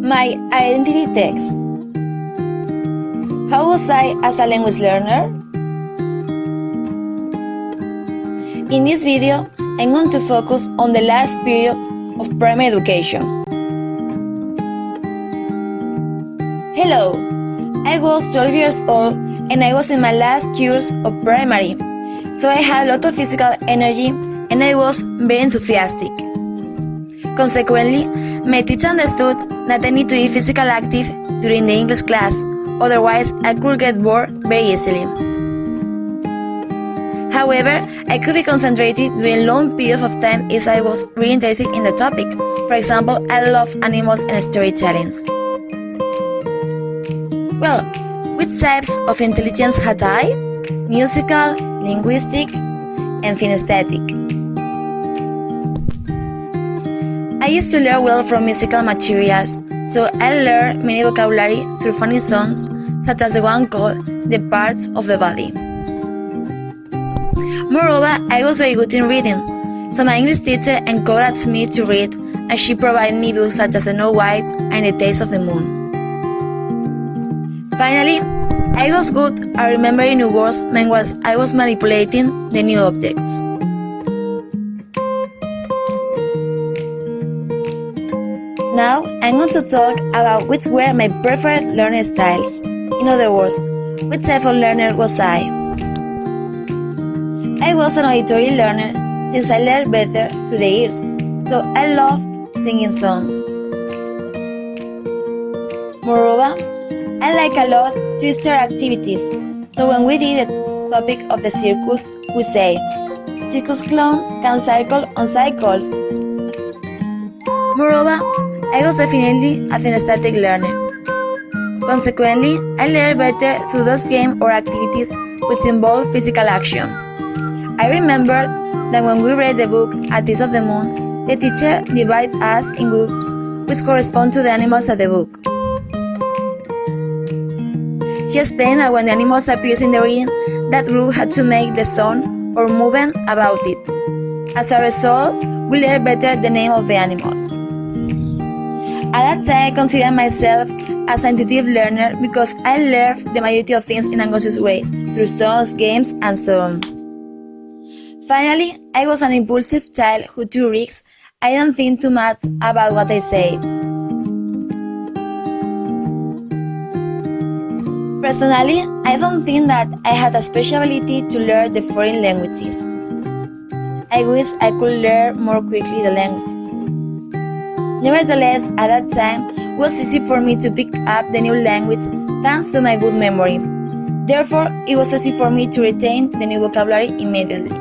My identity text. How was I as a language learner? In this video, I'm going to focus on the last period of primary education. Hello, I was 12 years old and I was in my last years of primary, so I had a lot of physical energy and I was very enthusiastic. Consequently, my teacher understood that I need to be physically active during the English class, otherwise I could get bored very easily. However, I could be concentrated during long periods of time if I was really interested in the topic. For example, I love animals and storytelling. Well, which types of intelligence had I? Musical, linguistic, and synesthetic. I used to learn well from musical materials, so I learned many vocabulary through funny songs, such as the one called The Parts of the Body. Moreover, I was very good in reading, so my English teacher encouraged me to read, and she provided me books such as Snow White and The Taste of the Moon. Finally, I was good at remembering new words meanwhile I was manipulating the new objects. Now, I'm going to talk about which were my preferred learning styles. In other words, which type of learner was I? I was an auditory learner since I learned better through the ears, so I loved singing songs. Moreover, I like a lot twister activities, so when we did the topic of the circus, we say, circus clown can cycle on cycles. Moreover, I was definitely a synesthetic learner. Consequently, I learned better through those games or activities which involve physical action. I remembered that when we read the book A Taste of the Moon, the teacher divided us in groups which correspond to the animals of the book. She explained that when the animals appeared in the reading, that group had to make the sound or movement about it. As a result, we learned better the name of the animals. At that time, I considered myself as an intuitive learner because I learned the majority of things in unconscious ways, through songs, games, and so on. Finally, I was an impulsive child who took risks. I don't think too much about what I say. Personally, I don't think that I had a special ability to learn the foreign languages. I wish I could learn more quickly the languages. Nevertheless, at that time, it was easy for me to pick up the new language thanks to my good memory. Therefore, it was easy for me to retain the new vocabulary immediately.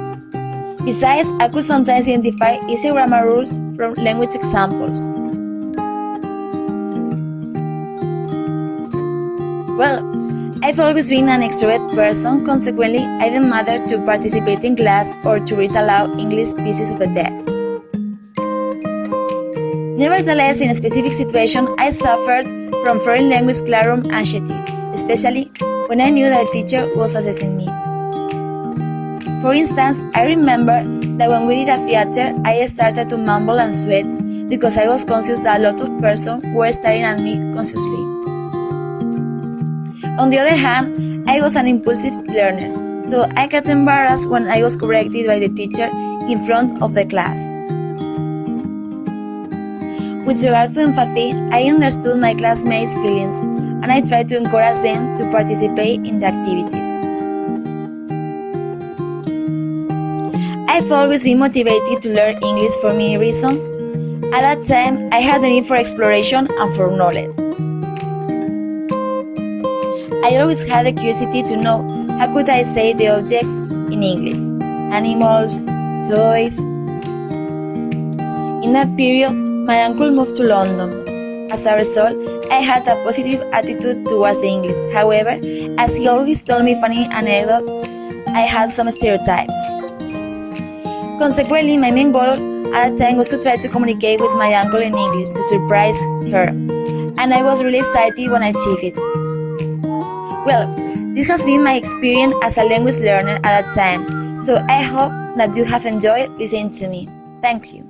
Besides, I could sometimes identify easy grammar rules from language examples. Well, I've always been an extrovert person, consequently, I didn't matter to participate in class or to read aloud English pieces of the text. Nevertheless, in a specific situation, I suffered from foreign language classroom anxiety, especially when I knew that the teacher was assessing me. For instance, I remember that when we did a theater, I started to mumble and sweat because I was conscious that a lot of persons were staring at me consciously. On the other hand, I was an impulsive learner, so I got embarrassed when I was corrected by the teacher in front of the class. With regard to empathy, I understood my classmates' feelings, and I tried to encourage them to participate in the activities. I've always been motivated to learn English for many reasons. At that time, I had the need for exploration and for knowledge. I always had the curiosity to know how could I say the objects in English, animals, toys. In that period, my uncle moved to London. As a result, I had a positive attitude towards the English. However, as he always told me funny anecdotes, I had some stereotypes. Consequently, my main goal at the time was to try to communicate with my uncle in English to surprise her, and I was really excited when I achieved it. Well, this has been my experience as a language learner at that time, so I hope that you have enjoyed listening to me. Thank you.